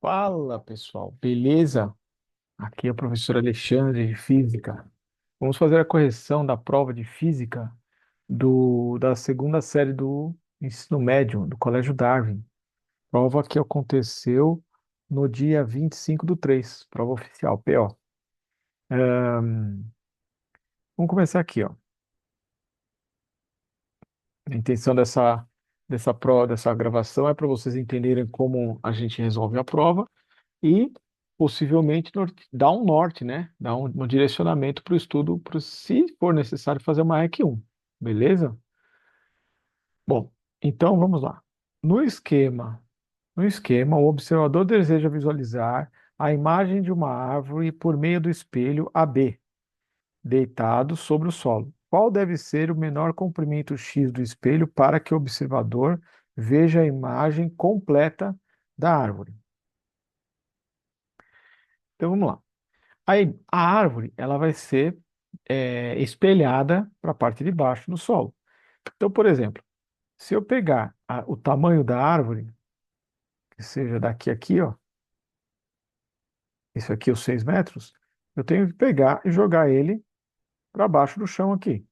Fala, pessoal. Beleza? Aqui é o professor Alexandre de Física. Vamos fazer a correção da prova de Física da segunda série do ensino médio do Colégio Darwin. Prova que aconteceu no dia 25/3, prova oficial, PO. Vamos começar aqui, ó. A intenção dessa gravação é para vocês entenderem como a gente resolve a prova e possivelmente dar um norte, né? Dar um direcionamento para o estudo, se for necessário fazer uma REC 1, beleza? Bom, então vamos lá. No esquema, no esquema, o observador deseja visualizar a imagem de uma árvore por meio do espelho AB, deitado sobre o solo. Qual deve ser o menor comprimento X do espelho para que o observador veja a imagem completa da árvore? Então vamos lá. Aí, a árvore, ela vai ser espelhada para a parte de baixo no solo. Então, por exemplo, se eu pegar o tamanho da árvore, que seja daqui a aqui, ó, isso aqui é os 6 metros, eu tenho que pegar e jogar ele para baixo do chão aqui.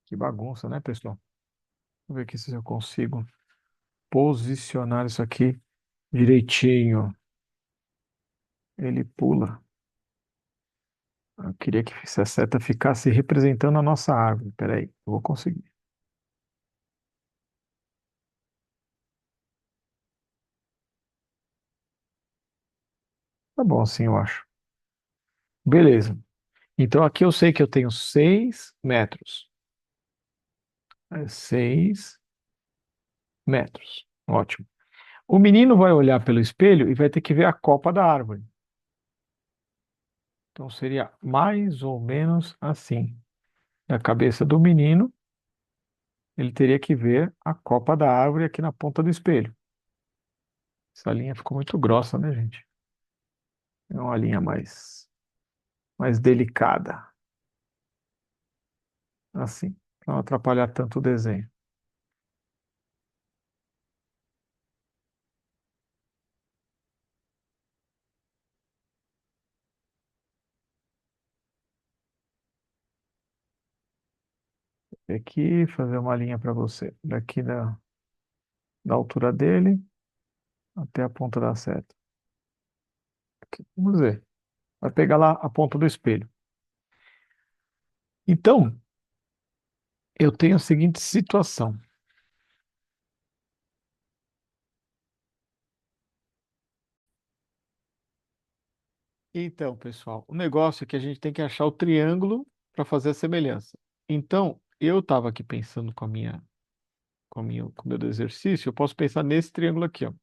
Que bagunça, né, pessoal? Vou ver aqui se eu consigo posicionar isso aqui direitinho. Ele pula. Eu queria que essa seta ficasse representando a nossa árvore. Peraí, eu vou conseguir. Tá bom assim, eu acho. Beleza. Então aqui eu sei que eu tenho 6 metros. 6 metros. Ótimo. O menino vai olhar pelo espelho e vai ter que ver a copa da árvore. Então seria mais ou menos assim. Na cabeça do menino, ele teria que ver a copa da árvore aqui na ponta do espelho. Essa linha ficou muito grossa, né, gente? É uma linha mais delicada. Assim, para não atrapalhar tanto o desenho. Aqui, fazer uma linha para você. Daqui da altura dele até a ponta da seta. Vamos ver. Vai pegar lá a ponta do espelho. Então, eu tenho a seguinte situação. Então, pessoal, o negócio é que a gente tem que achar o triângulo para fazer a semelhança. Então, eu estava aqui pensando com o meu exercício, eu posso pensar nesse triângulo aqui, ó.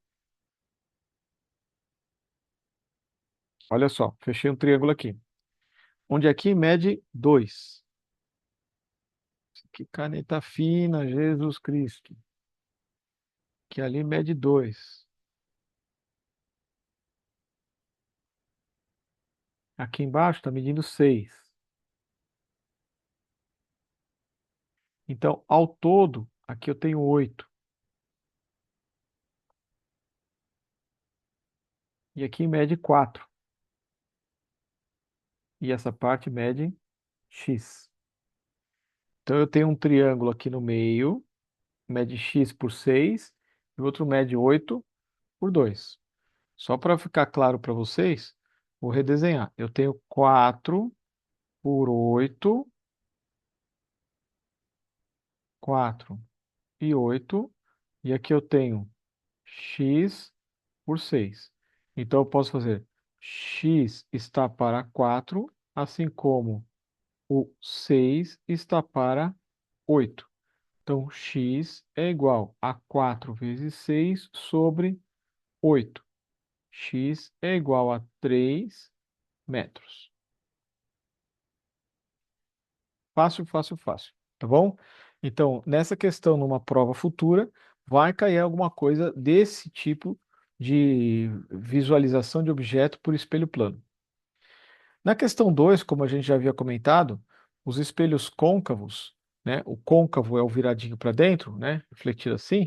Olha só, fechei um triângulo aqui. Onde aqui mede 2. Que caneta fina, Jesus Cristo. Que ali mede 2. Aqui embaixo está medindo 6. Então, ao todo, aqui eu tenho 8. E aqui mede 4. E essa parte mede x. Então, eu tenho um triângulo aqui no meio, mede x por 6, e o outro mede 8 por 2. Só para ficar claro para vocês, vou redesenhar. Eu tenho 4 por 8, 4 e 8, e aqui eu tenho x por 6. Então, eu posso fazer x está para 4, assim como o 6 está para 8. Então, x é igual a 4 vezes 6 sobre 8. X é igual a 3 metros. Fácil, fácil, fácil. Tá bom? Então, nessa questão, numa prova futura, vai cair alguma coisa desse tipo de visualização de objeto por espelho plano. Na questão 2, como a gente já havia comentado, os espelhos côncavos né? O côncavo é o viradinho para dentro, né? Refletido assim,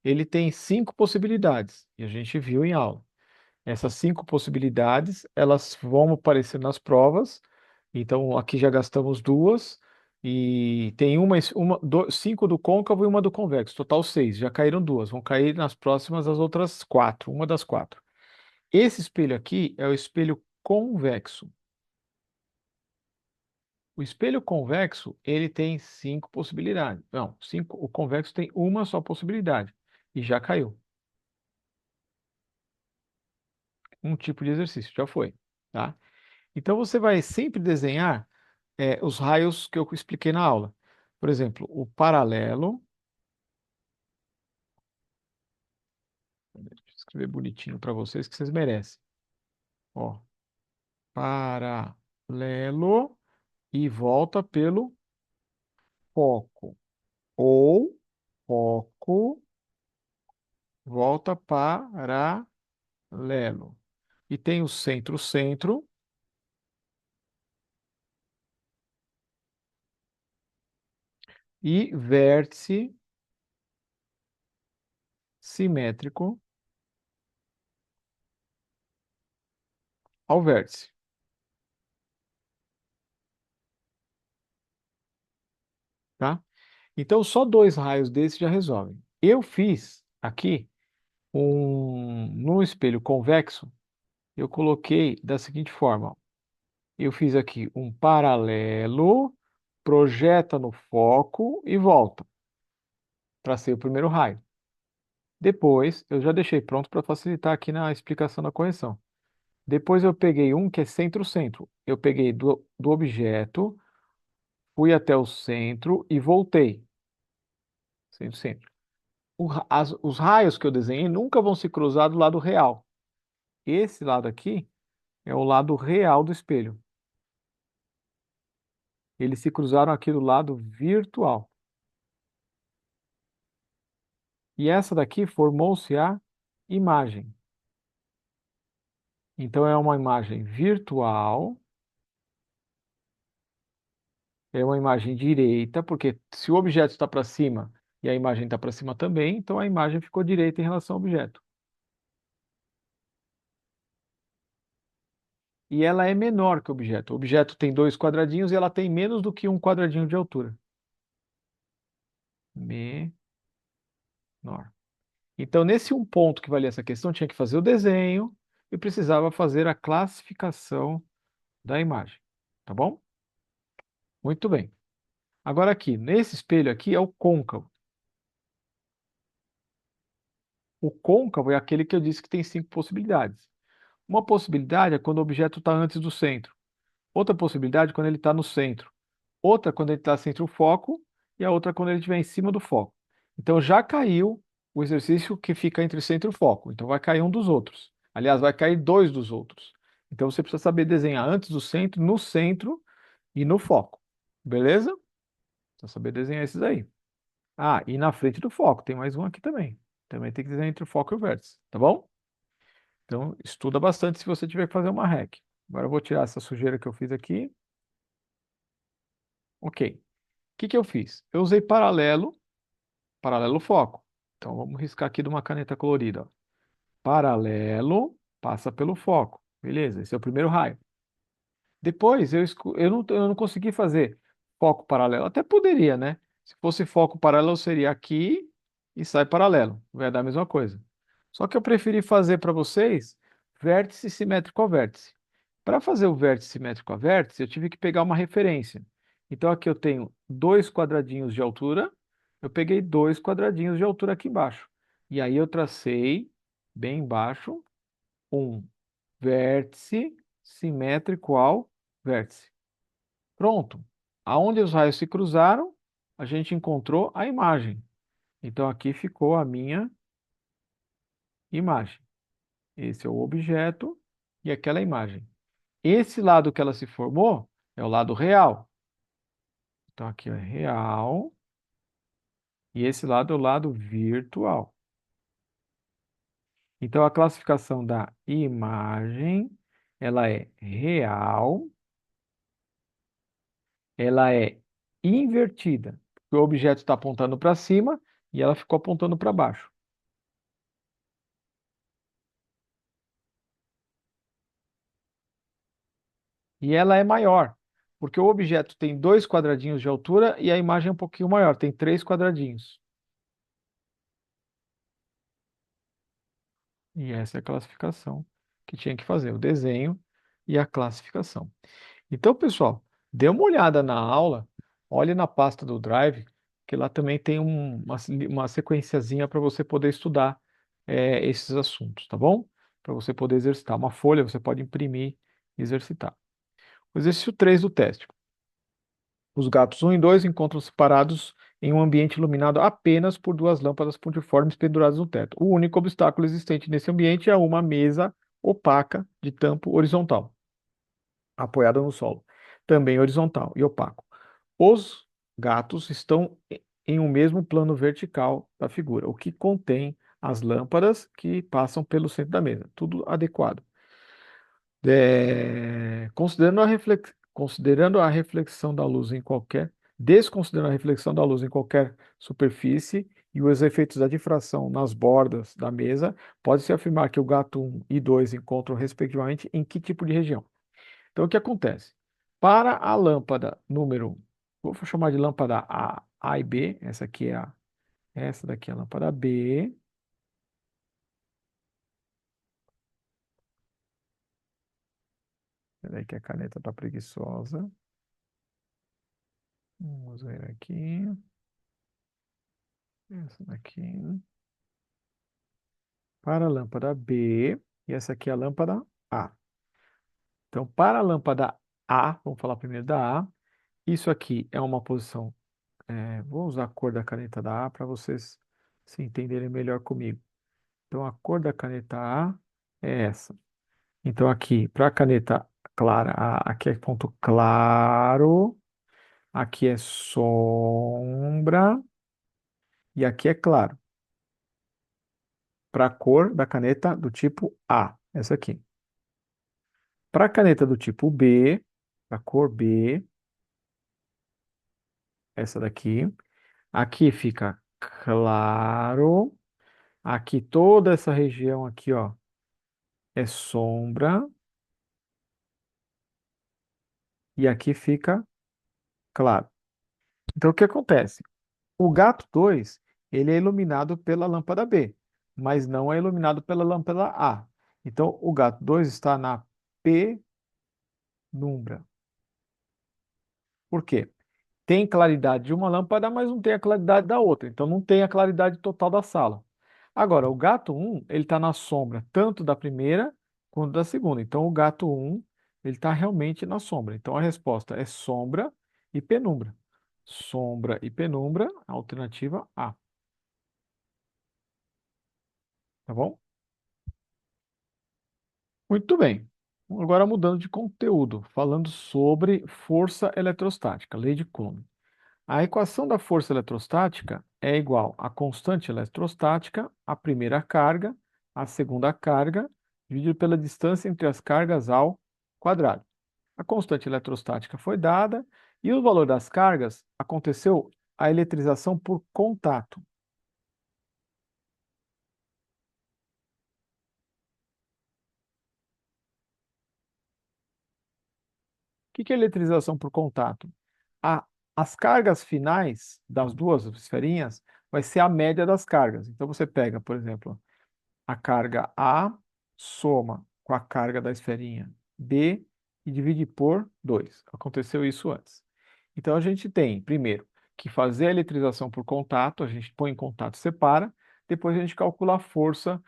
ele tem 5 possibilidades, e a gente viu em aula. Essas 5 possibilidades, elas vão aparecer nas provas. Então, aqui já gastamos duas. E tem cinco do côncavo e uma do convexo. Total seis. Já caíram duas. Vão cair nas próximas as outras quatro. Uma das quatro. Esse espelho aqui é o espelho convexo. O espelho convexo, ele tem 5 possibilidades. Não, cinco, o convexo tem uma só possibilidade. E já caiu. Um tipo de exercício, já foi, tá? Então você vai sempre desenhar os raios que eu expliquei na aula. Por exemplo, o paralelo. Deixa eu escrever bonitinho para vocês que vocês merecem. Ó, paralelo e volta pelo foco. Ou foco, volta paralelo. E tem o centro-centro e vértice simétrico ao vértice, tá? Então, só dois raios desses já resolvem. Eu fiz aqui no espelho convexo, eu coloquei da seguinte forma: ó. Eu fiz aqui um paralelo, projeta no foco e volta. Tracei o primeiro raio. Depois, eu já deixei pronto para facilitar aqui na explicação da correção. Depois eu peguei um que é centro-centro. Eu peguei do objeto, fui até o centro e voltei. Centro-centro. Os raios que eu desenhei nunca vão se cruzar do lado real. Esse lado aqui é o lado real do espelho. Eles se cruzaram aqui do lado virtual. E essa daqui formou-se a imagem. Então é uma imagem virtual, é uma imagem direita, porque se o objeto está para cima e a imagem está para cima também, então a imagem ficou direita em relação ao objeto. E ela é menor que o objeto. O objeto tem dois quadradinhos e ela tem menos do que um quadradinho de altura. Menor. Então, nesse um ponto que valia essa questão, tinha que fazer o desenho e precisava fazer a classificação da imagem. Tá bom? Muito bem. Agora aqui, nesse espelho aqui é o côncavo. O côncavo é aquele que eu disse que tem 5 possibilidades. Uma possibilidade é quando o objeto está antes do centro. Outra possibilidade é quando ele está no centro. Outra quando ele está centro-foco. E a outra quando ele estiver em cima do foco. Então já caiu o exercício que fica entre centro e foco. Então vai cair um dos outros. Aliás, vai cair dois dos outros. Então você precisa saber desenhar antes do centro, no centro e no foco. Beleza? Precisa saber desenhar esses aí. Ah, e na frente do foco, tem mais um aqui também. Também tem que desenhar entre o foco e o vértice, tá bom? Então, estuda bastante se você tiver que fazer uma REC. Agora eu vou tirar essa sujeira que eu fiz aqui. Ok. O que que eu fiz? Eu usei paralelo, paralelo foco. Então, vamos riscar aqui de uma caneta colorida, ó. Paralelo, passa pelo foco. Beleza, esse é o primeiro raio. Depois eu não consegui fazer foco paralelo. Até poderia, né? Se fosse foco paralelo, seria aqui e sai paralelo. Vai dar a mesma coisa. Só que eu preferi fazer para vocês vértice simétrico a vértice. Para fazer o vértice simétrico a vértice, eu tive que pegar uma referência. Então aqui eu tenho dois quadradinhos de altura. Eu peguei dois quadradinhos de altura aqui embaixo. E aí eu tracei bem embaixo um vértice simétrico ao vértice. Pronto. Aonde os raios se cruzaram, a gente encontrou a imagem. Então aqui ficou a minha imagem. Esse é o objeto e aquela imagem. Esse lado que ela se formou é o lado real. Então aqui é real e esse lado é o lado virtual. Então a classificação da imagem, ela é real, ela é invertida. O objeto está apontando para cima e ela ficou apontando para baixo. E ela é maior, porque o objeto tem 2 quadradinhos de altura e a imagem é um pouquinho maior, tem 3 quadradinhos. E essa é a classificação que tinha que fazer, o desenho e a classificação. Então, pessoal, dê uma olhada na aula, olhe na pasta do Drive, que lá também tem uma sequenciazinha para você poder estudar esses assuntos, tá bom? Para você poder exercitar. Uma folha você pode imprimir e exercitar. O exercício 3 do teste. Os gatos um e 2 encontram-se parados em um ambiente iluminado apenas por 2 lâmpadas pontiformes penduradas no teto. O único obstáculo existente nesse ambiente é uma mesa opaca de tampo horizontal, apoiada no solo, também horizontal e opaco. Os gatos estão em um mesmo plano vertical da figura, o que contém as lâmpadas que passam pelo centro da mesa. Tudo adequado. Considerando a reflexão da luz em qualquer, desconsiderando a reflexão da luz em qualquer superfície e os efeitos da difração nas bordas da mesa, pode-se afirmar que o gato um e 2 encontram respectivamente em que tipo de região? Então, o que acontece? Para a lâmpada número, vou chamar de lâmpada A e B, essa daqui é a lâmpada B, peraí que a caneta está preguiçosa. Vamos ver aqui. Essa daqui. Para a lâmpada B, e essa aqui é a lâmpada A. Então, para a lâmpada A, vamos falar primeiro da A. Isso aqui é uma posição. Vou usar a cor da caneta da A para vocês se entenderem melhor comigo. Então, a cor da caneta A é essa. Então, aqui, para a caneta clara, aqui é ponto claro, aqui é sombra e aqui é claro. Para a cor da caneta do tipo A, essa aqui. Para a caneta do tipo B, a cor B, essa daqui. Aqui fica claro. Aqui toda essa região aqui, ó, é sombra. E aqui fica claro. Então, o que acontece? O gato 2 ele é iluminado pela lâmpada B, mas não é iluminado pela lâmpada A. Então, o gato 2 está na penumbra. Por quê? Tem claridade de uma lâmpada, mas não tem a claridade da outra. Então não tem a claridade total da sala. Agora, o gato um ele está na sombra tanto da primeira quanto da segunda. Então o gato um ele está realmente na sombra. Então a resposta é sombra e penumbra. Sombra e penumbra, alternativa A. Tá bom? Muito bem. Agora mudando de conteúdo, falando sobre força eletrostática, lei de Coulomb. A equação da força eletrostática é igual à constante eletrostática, a primeira carga, a segunda carga, dividido pela distância entre as cargas ao quadrado. A constante eletrostática foi dada e o valor das cargas aconteceu a eletrização por contato. O que é eletrização por contato? A, as cargas finais das duas esferinhas vai ser a média das cargas. Então você pega, por exemplo, a carga A soma com a carga da esferinha B e divide por 2. Aconteceu isso antes. Então a gente tem, primeiro, que fazer a eletrização por contato, a gente põe em contato e separa, depois a gente calcula a força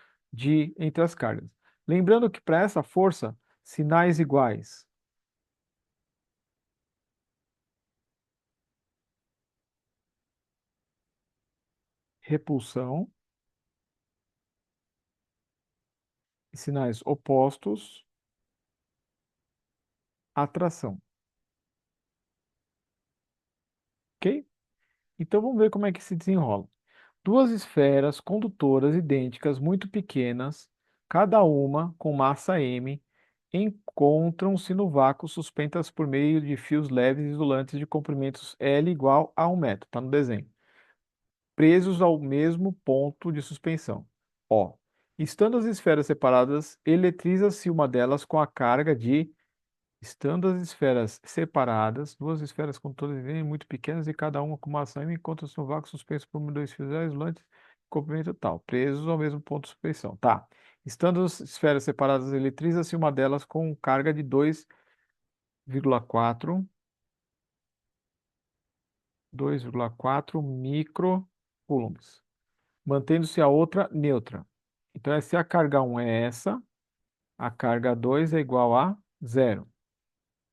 entre as cargas. Lembrando que para essa força, sinais iguais, repulsão, e sinais opostos, atração. Ok? Então vamos ver como é que se desenrola. Duas esferas condutoras idênticas, muito pequenas, cada uma com massa m, encontram-se no vácuo suspensas por meio de fios leves e isolantes de comprimentos L igual a 1 metro, está no desenho, presos ao mesmo ponto de suspensão. Ó, estando as esferas separadas, eletriza-se uma delas com a carga de. Estando as esferas separadas, duas esferas com todas muito pequenas e cada uma com uma ação encontram-se no vácuo suspenso por dois fios isolantes, comprimento tal, presos ao mesmo ponto de suspensão. Tá. Estando as esferas separadas, eletriza-se uma delas com carga de 2,4 microcoulombs, mantendo-se a outra neutra. Então, se a carga 1 é essa, a carga 2 é igual a zero.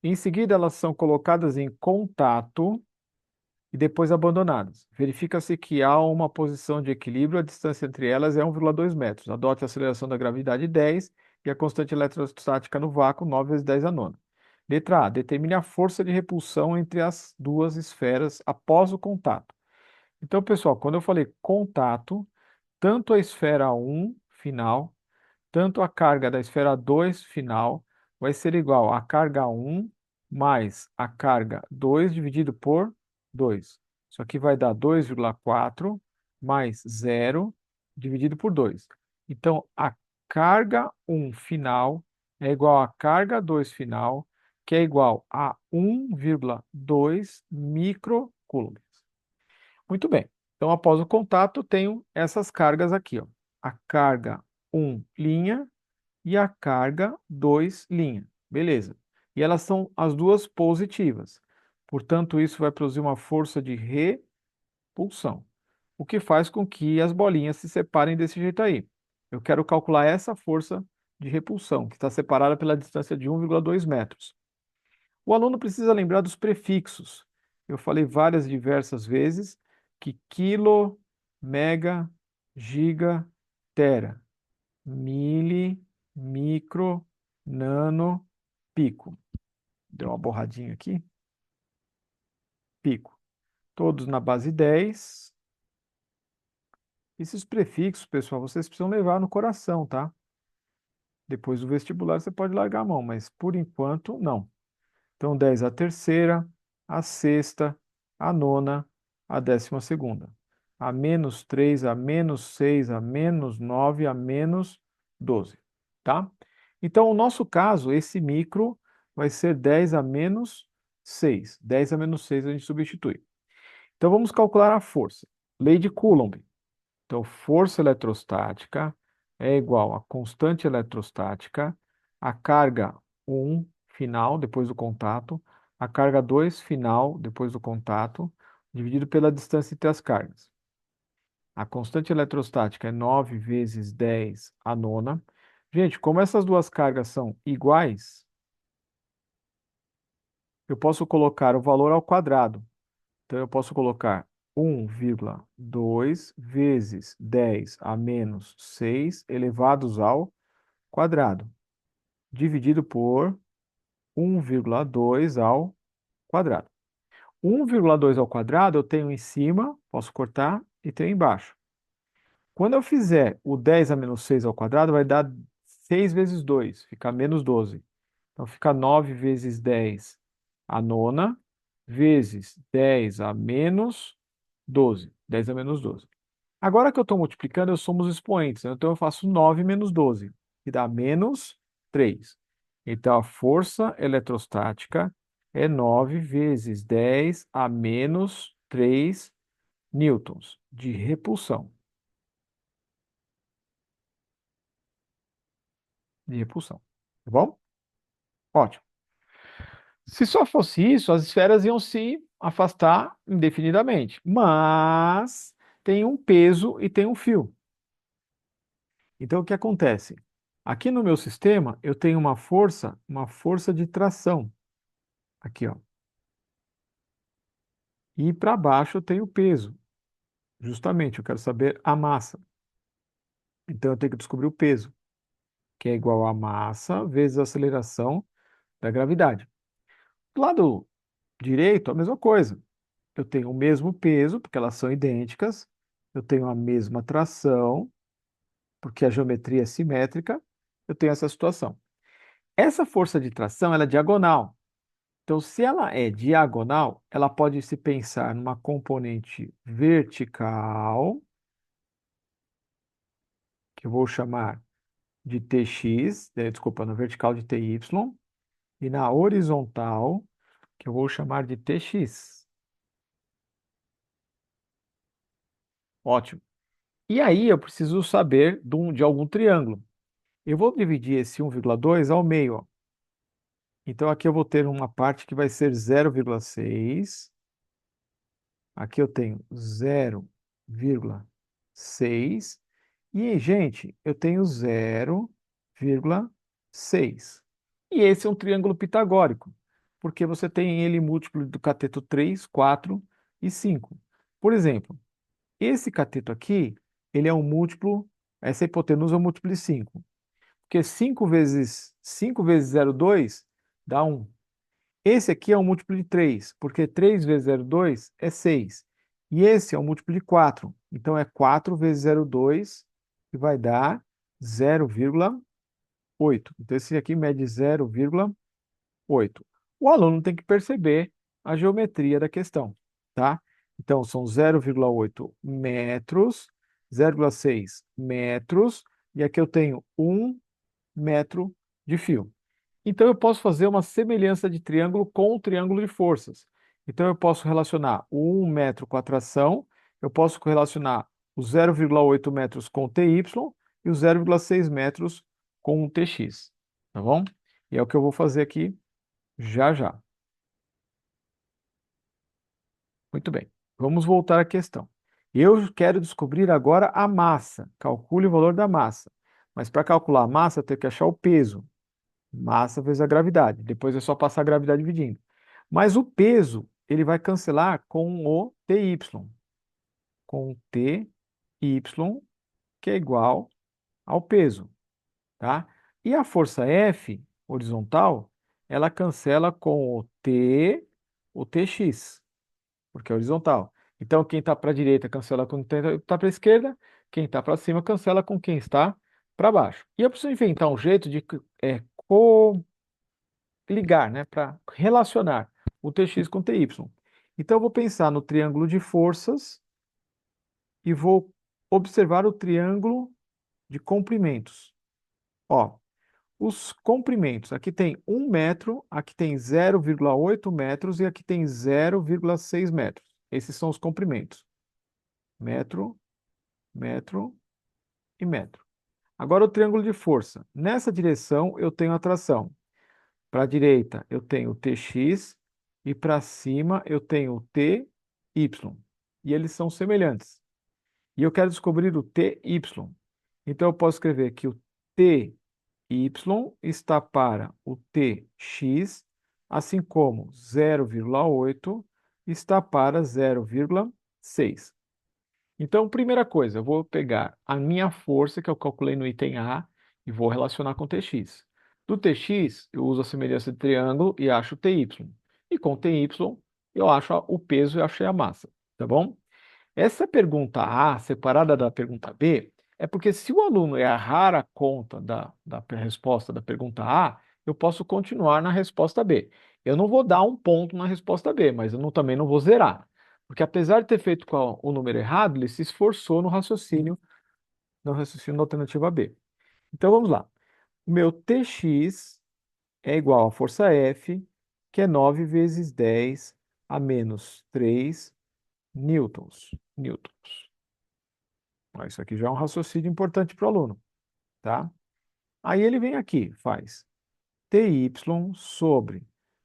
Em seguida, elas são colocadas em contato e depois abandonadas. Verifica-se que há uma posição de equilíbrio, a distância entre elas é 1,2 metros. Adote a aceleração da gravidade 10 e a constante eletrostática no vácuo 9 vezes 10 a nona. Letra A. Determine a força de repulsão entre as duas esferas após o contato. Então, pessoal, quando eu falei contato, tanto a esfera 1 final tanto a carga da esfera 2 final vai ser igual a carga 1 mais a carga 2 dividido por 2. Isso aqui vai dar 2,4 mais zero dividido por 2. Então, a carga 1 final é igual à carga 2 final, que é igual a 1,2 microcoulombs. Muito bem. Então, após o contato, tenho essas cargas aqui, ó. A carga 1 linha e a carga 2 linha. Beleza. E elas são as duas positivas. Portanto, isso vai produzir uma força de repulsão, o que faz com que as bolinhas se separem desse jeito aí. Eu quero calcular essa força de repulsão, que está separada pela distância de 1,2 metros. O aluno precisa lembrar dos prefixos. Eu falei diversas vezes que quilo, mega, giga, tera, mili, micro, nano, pico. Deu uma borradinha aqui. Pico. Todos na base 10. Esses prefixos, pessoal, vocês precisam levar no coração, tá? Depois do vestibular você pode largar a mão, mas por enquanto não. Então, 10 a terceira, a sexta, a nona, a 12ª. A menos 3, a menos 6, a menos 9, a menos 12, tá? Então, o nosso caso, esse micro vai ser 10 a menos 6. 10 a menos 6 a gente substitui. Então, vamos calcular a força. Lei de Coulomb. Então, força eletrostática é igual a constante eletrostática, a carga 1 final, depois do contato, a carga 2 final, depois do contato, dividido pela distância entre as cargas. A constante eletrostática é 9 vezes 10 a nona. Gente, como essas duas cargas são iguais, eu posso colocar o valor ao quadrado. Então, eu posso colocar 1,2 vezes 10 a menos 6 elevados ao quadrado, dividido por 1,2 ao quadrado. 1,2 ao quadrado eu tenho em cima, posso cortar, e tenho embaixo. Quando eu fizer o 10 a menos 6 ao quadrado, vai dar 6 vezes 2, fica menos 12. Então, fica 9 vezes 10 a nona, vezes 10 a menos 12. 10 a menos 12. Agora que eu estou multiplicando, eu somo os expoentes, né? Então eu faço 9 menos 12, que dá menos 3. Então a força eletrostática é 9 vezes 10 a menos 3 newtons de repulsão. De repulsão. Tá bom? Ótimo. Se só fosse isso, as esferas iam se afastar indefinidamente. Mas tem um peso e tem um fio. Então, o que acontece? Aqui no meu sistema, eu tenho uma força de tração. Aqui, ó. E para baixo eu tenho peso. Justamente, eu quero saber a massa. Então, eu tenho que descobrir o peso, que é igual a massa vezes a aceleração da gravidade. Do lado direito, a mesma coisa. Eu tenho o mesmo peso, porque elas são idênticas. Eu tenho a mesma tração, porque a geometria é simétrica. Eu tenho essa situação. Essa força de tração, ela é diagonal. Então, se ela é diagonal, ela pode se pensar numa componente vertical, que eu vou chamar de Tx, desculpa, na vertical de Ty, e na horizontal, que eu vou chamar de Tx. Ótimo. E aí eu preciso saber de algum triângulo. Eu vou dividir esse 1,2 ao meio, ó. Então aqui eu vou ter uma parte que vai ser 0,6. Aqui eu tenho 0,6. E, gente, eu tenho 0,6. E esse é um triângulo pitagórico, porque você tem ele múltiplo do cateto 3, 4 e 5. Por exemplo, esse cateto aqui, ele é um múltiplo, essa hipotenusa é um múltiplo de 5. Porque 5 vezes 0,2 dá 1. Esse aqui é um múltiplo de 3, porque 3 vezes 0,2 é 6. E esse é um múltiplo de 4. Então é 4 vezes 0,2, que vai dar 0,8. Então esse aqui mede 0,8. O aluno tem que perceber a geometria da questão, tá? Então são 0,8 metros, 0,6 metros, e aqui eu tenho 1 metro de fio. Então eu posso fazer uma semelhança de triângulo com o triângulo de forças. Então eu posso relacionar o 1 metro com a tração, eu posso relacionar os 0,8 metros com o TY e os 0,6 metros com o TX, tá bom? E é o que eu vou fazer aqui já já. Muito bem. Vamos voltar à questão. Eu quero descobrir agora a massa. Calcule o valor da massa. Mas para calcular a massa, eu tenho que achar o peso. Massa vezes a gravidade. Depois é só passar a gravidade dividindo. Mas o peso, ele vai cancelar com o TY. Com o TY, que é igual ao peso, tá? E a força F, horizontal, ela cancela com o TX, porque é horizontal. Então, quem está para a direita cancela com quem está para a esquerda, quem está para cima cancela com quem está para baixo. E eu preciso inventar um jeito de ligar, né, para relacionar o Tx com o Ty. Então, eu vou pensar no triângulo de forças e vou observar o triângulo de comprimentos. Ó, os comprimentos, aqui tem 1 metro, aqui tem 0,8 metros e aqui tem 0,6 metros. Esses são os comprimentos. Metro, metro e metro. Agora o triângulo de força. Nessa direção eu tenho a tração. Para a direita eu tenho o Tx e para cima eu tenho o Ty. E eles são semelhantes. E eu quero descobrir o Ty. Então eu posso escrever que o Ty está para o Tx, assim como 0,8 está para 0,6. Então, primeira coisa, eu vou pegar a minha força que eu calculei no item A e vou relacionar com o Tx. Do Tx, eu uso a semelhança de triângulo e acho o Ty. E com o Ty, eu acho o peso e achei a massa, tá bom? Essa pergunta A, separada da pergunta B, é porque se o aluno errar a conta da resposta da pergunta A, eu posso continuar na resposta B. Eu não vou dar um ponto na resposta B, mas também não vou zerar. Porque apesar de ter feito com o número errado, ele se esforçou no raciocínio da alternativa B. Então vamos lá. O meu Tx é igual à força F, que é 9 vezes 10 a menos 3 newtons. Newtons. Isso aqui já é um raciocínio importante para o aluno, tá? Aí ele vem aqui, faz Ty sobre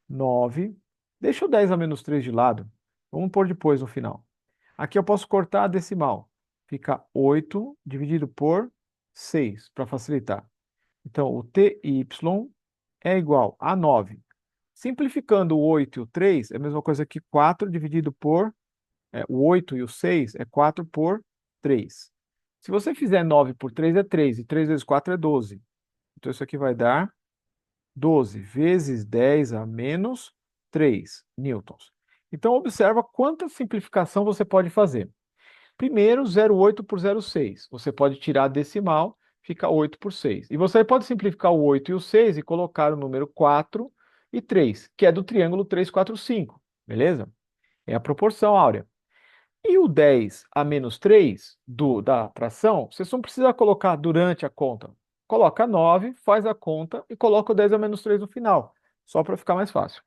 9. Deixa o 10 a menos 3 de lado. Vamos pôr depois no final. Aqui eu posso cortar a decimal. Fica 8 dividido por 6, para facilitar. Então, o Ty é igual a 9. Simplificando o 8 e o 3, é a mesma coisa que 4 dividido por o 8 e o 6 é 4 por 3. Se você fizer 9 por 3 é 3, e 3 vezes 4 é 12. Então isso aqui vai dar 12 vezes 10 a menos 3 newtons. Então observa quanta simplificação você pode fazer. Primeiro, 0,8 por 0,6. Você pode tirar a decimal, fica 8 por 6. E você pode simplificar o 8 e o 6 e colocar o número 4 e 3, que é do triângulo 3, 4, 5. Beleza? É a proporção áurea. E o 10 a menos 3 da fração, você só não precisa colocar durante a conta. Coloca 9, faz a conta e coloca o 10 a menos 3 no final, só para ficar mais fácil.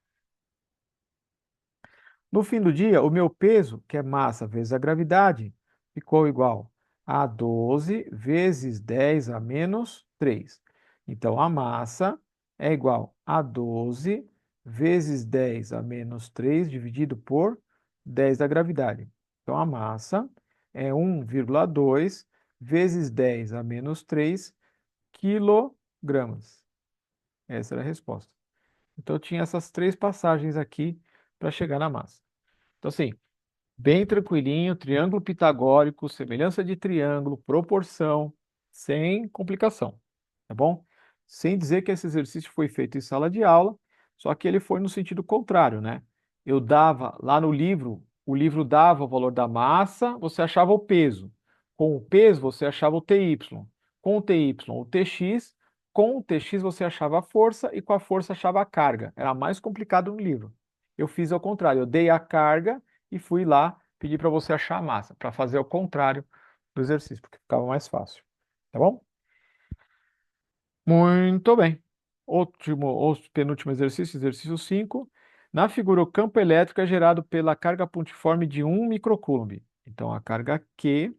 No fim do dia, o meu peso, que é massa vezes a gravidade, ficou igual a 12 vezes 10 a menos 3. Então, a massa é igual a 12 vezes 10 a menos 3 dividido por 10 da gravidade. Então, a massa é 1,2 vezes 10 a menos 3 quilogramas. Essa era a resposta. Então, eu tinha essas três passagens aqui para chegar na massa. Então, assim, bem tranquilinho, triângulo pitagórico, semelhança de triângulo, proporção, sem complicação, tá bom? Sem dizer que esse exercício foi feito em sala de aula, só que ele foi no sentido contrário, né? Eu dava lá no livro, o livro dava o valor da massa, você achava o peso. Com o peso, você achava o TY. Com o TY, o TX. Com o TX, você achava a força e com a força achava a carga. Era mais complicado no livro. Eu fiz ao contrário, eu dei a carga e fui lá pedir para você achar a massa, para fazer o contrário do exercício, porque ficava mais fácil. Tá bom? Muito bem. Ou penúltimo exercício, exercício 5. Na figura, o campo elétrico é gerado pela carga pontiforme de 1 microcoulomb. Então, a carga Q,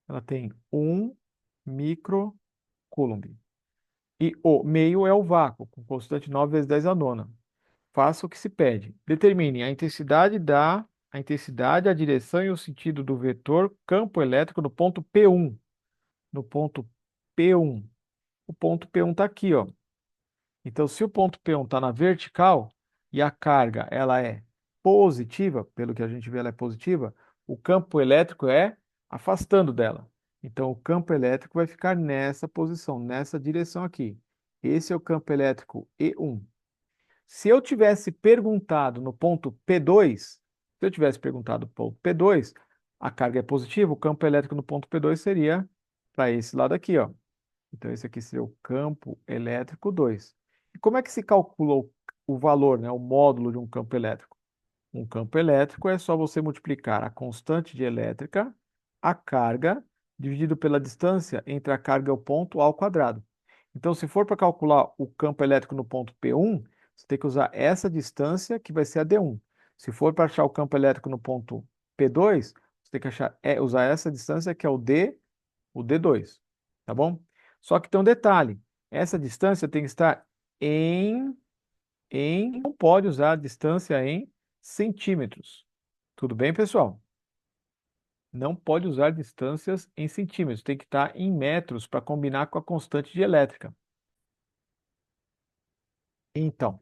ela tem 1 microcoulomb. E o meio é o vácuo, com constante 9 vezes 10 a nona. Faça o que se pede. Determine a intensidade, a direção e o sentido do vetor campo elétrico no ponto P1. No ponto P1. O ponto P1 está aqui, ó. Então, se o ponto P1 está na vertical e a carga ela é positiva, pelo que a gente vê ela é positiva, o campo elétrico é afastando dela. Então, o campo elétrico vai ficar nessa posição, nessa direção aqui. Esse é o campo elétrico E1. Se eu tivesse perguntado no ponto P2, se eu tivesse perguntado no ponto P2, a carga é positiva, o campo elétrico no ponto P2 seria para esse lado aqui, ó. Então, esse aqui seria o campo elétrico 2. E como é que se calcula o valor, né, o módulo de um campo elétrico? Um campo elétrico é só você multiplicar a constante de elétrica, a carga, dividido pela distância entre a carga e o ponto ao quadrado. Então, se for para calcular o campo elétrico no ponto P1, você tem que usar essa distância, que vai ser a D1. Se for para achar o campo elétrico no ponto P2, você tem que usar essa distância, que é o D2. Tá bom? Só que tem um detalhe. Essa distância tem que estar em não pode usar a distância em centímetros. Tudo bem, pessoal? Não pode usar distâncias em centímetros, tem que estar em metros para combinar com a constante de elétrica. Então,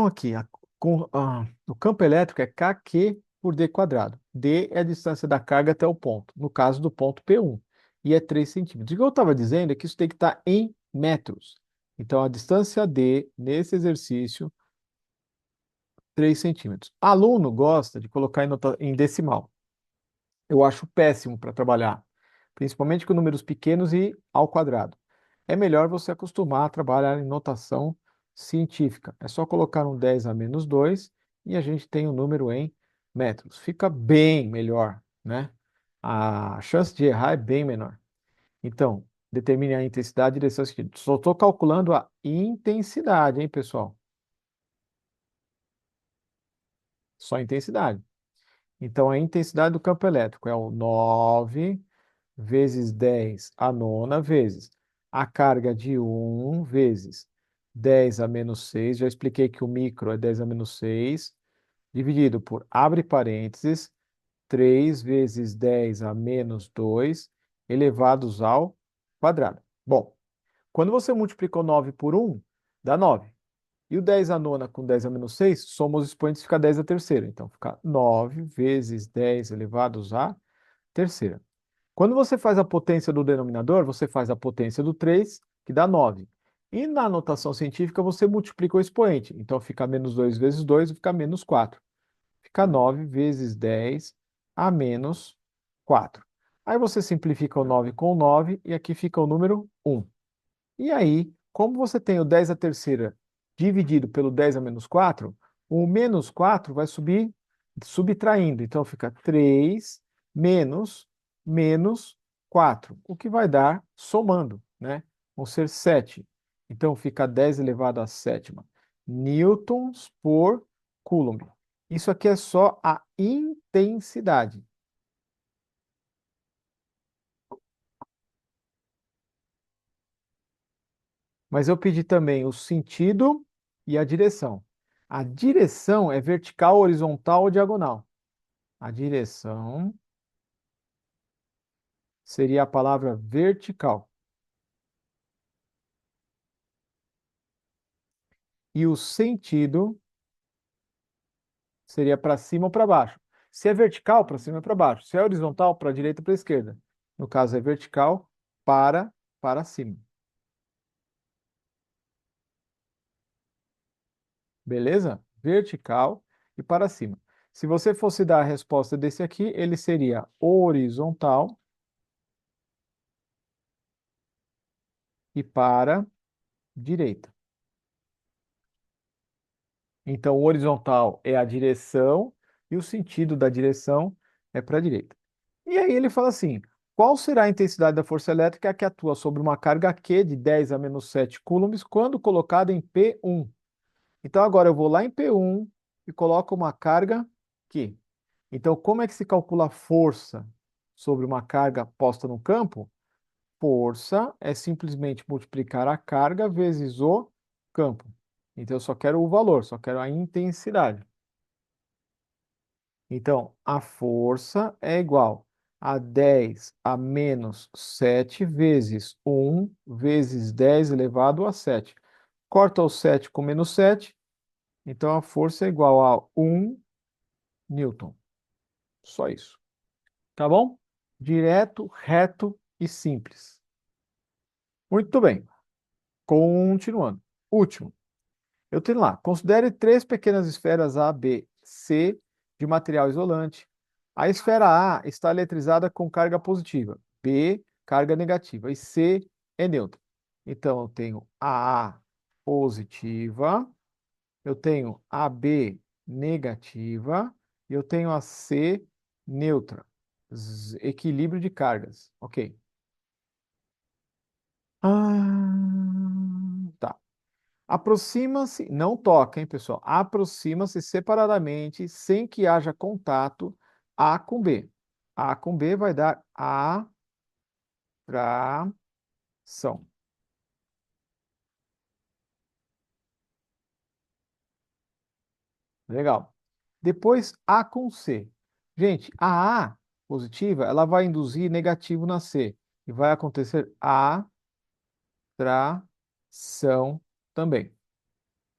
aqui, o campo elétrico é kq por d quadrado. D é a distância da carga até o ponto, no caso do ponto P1, e é 3 centímetros. O que eu estava dizendo é que isso tem que estar em metros. Então, a distância D, nesse exercício, 3 centímetros. Aluno gosta de colocar em decimal. Eu acho péssimo para trabalhar, principalmente com números pequenos e ao quadrado. É melhor você acostumar a trabalhar em notação científica. É só colocar um 10 a menos 2 e a gente tem o número em metros. Fica bem melhor, né? A chance de errar é bem menor. Então, determine a intensidade, direção e sentido. Só estou calculando a intensidade, hein, pessoal? Só a intensidade. Então, a intensidade do campo elétrico é o 9 vezes 10 a nona vezes a carga de 1 vezes 10 a menos 6. Já expliquei que o micro é 10 a menos 6, dividido por, abre parênteses, 3 vezes 10 a menos 2, elevados ao quadrado. Bom, quando você multiplica o 9 por 1, dá 9. E o 10 a nona com 10 a menos 6, soma os expoentes, fica 10 a terceira. Então, fica 9 vezes 10 elevados à terceira. Quando você faz a potência do denominador, você faz a potência do 3, que dá 9. E na notação científica, você multiplica o expoente. Então, fica menos 2 vezes 2, fica menos 4. Fica 9 vezes 10 a menos 4. Aí você simplifica o 9 com o 9 e aqui fica o número 1. E aí, como você tem o 10 à terceira dividido pelo 10 a menos 4, o menos 4 vai subir subtraindo. Então fica 3 menos menos 4, o que vai dar somando, né? Vão ser 7. Então fica 10 elevado à sétima newtons por coulomb. Isso aqui é só a intensidade. Mas eu pedi também o sentido e a direção. A direção é vertical, horizontal ou diagonal? A direção seria a palavra vertical. E o sentido seria para cima ou para baixo. Se é vertical, para cima ou para baixo. Se é horizontal, para a direita ou para a esquerda. No caso, é vertical para cima. Beleza? Vertical e para cima. Se você fosse dar a resposta desse aqui, ele seria horizontal e para direita. Então, o horizontal é a direção e o sentido da direção é para a direita. E aí ele fala assim: qual será a intensidade da força elétrica que atua sobre uma carga Q de 10 a menos 7 coulombs quando colocada em P1? Então, agora eu vou lá em P1 e coloco uma carga Q. Então, como é que se calcula a força sobre uma carga posta no campo? Força é simplesmente multiplicar a carga vezes o campo. Então, eu só quero o valor, só quero a intensidade. Então, a força é igual a 10 a menos 7 vezes 1 vezes 10 elevado a 7. Corta o 7 com menos 7, então a força é igual a 1 newton. Só isso. Tá bom? Direto, reto e simples. Muito bem. Continuando. Último. Eu tenho lá, considere três pequenas esferas A, B, C de material isolante. A esfera A está eletrizada com carga positiva, B, carga negativa e C é neutra. Então, eu tenho a A positiva, eu tenho a B negativa e eu tenho a C neutra. Equilíbrio de cargas. Ok. Tá. Aproxima-se, não toca, hein, pessoal? Aproxima-se separadamente, sem que haja contato, A com B. A com B vai dar atração. Legal. Depois, A com C. Gente, a A positiva, ela vai induzir negativo na C. E vai acontecer atração também.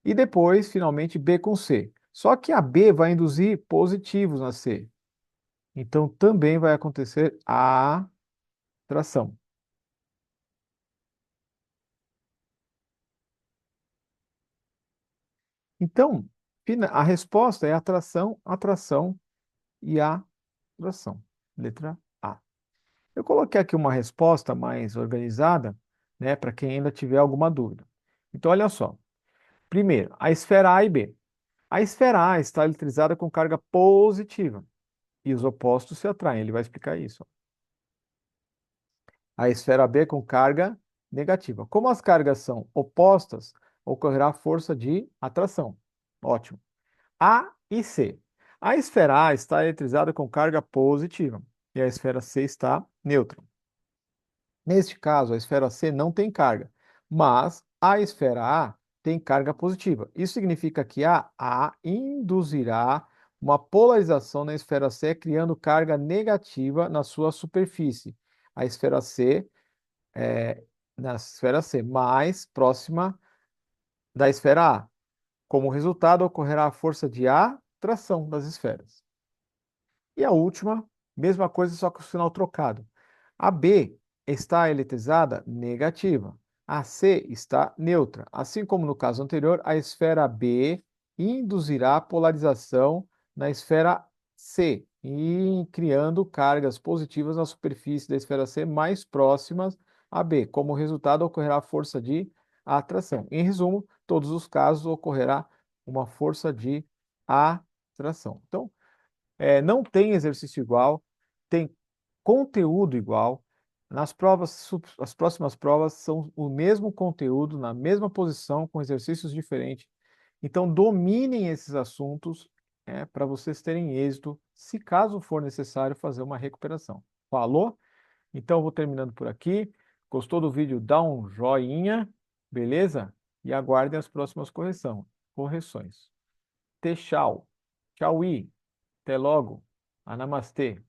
E depois, finalmente, B com C. Só que a B vai induzir positivos na C. Então, também vai acontecer a atração. Então, a resposta é atração, atração e atração. Letra A. Eu coloquei aqui uma resposta mais organizada, né, para quem ainda tiver alguma dúvida. Então, olha só. Primeiro, a esfera A e B. A esfera A está eletrizada com carga positiva e os opostos se atraem. Ele vai explicar isso. A esfera B com carga negativa. Como as cargas são opostas, ocorrerá força de atração. Ótimo. A e C. A esfera A está eletrizada com carga positiva e a esfera C está neutra. Neste caso, a esfera C não tem carga, mas a esfera A tem carga positiva. Isso significa que a A induzirá uma polarização na esfera C, criando carga negativa na sua superfície. A esfera C é, na esfera C, mais próxima da esfera A. Como resultado, ocorrerá a força de atração das esferas. E a última, mesma coisa, só com o sinal trocado. A B está eletrizada negativa. A C está neutra. Assim como no caso anterior, a esfera B induzirá polarização na esfera C. e criando cargas positivas na superfície da esfera C mais próximas a B. Como resultado, ocorrerá a força de atração. Em resumo, todos os casos ocorrerá uma força de atração. Então, não tem exercício igual, tem conteúdo igual. Nas provas, as próximas provas são o mesmo conteúdo, na mesma posição, com exercícios diferentes. Então, dominem esses assuntos, para vocês terem êxito, se caso for necessário fazer uma recuperação. Falou? Então, eu vou terminando por aqui. Gostou do vídeo? Dá um joinha, beleza? E aguardem as próximas correções. Tchau. Tchau. Até logo. Namastê.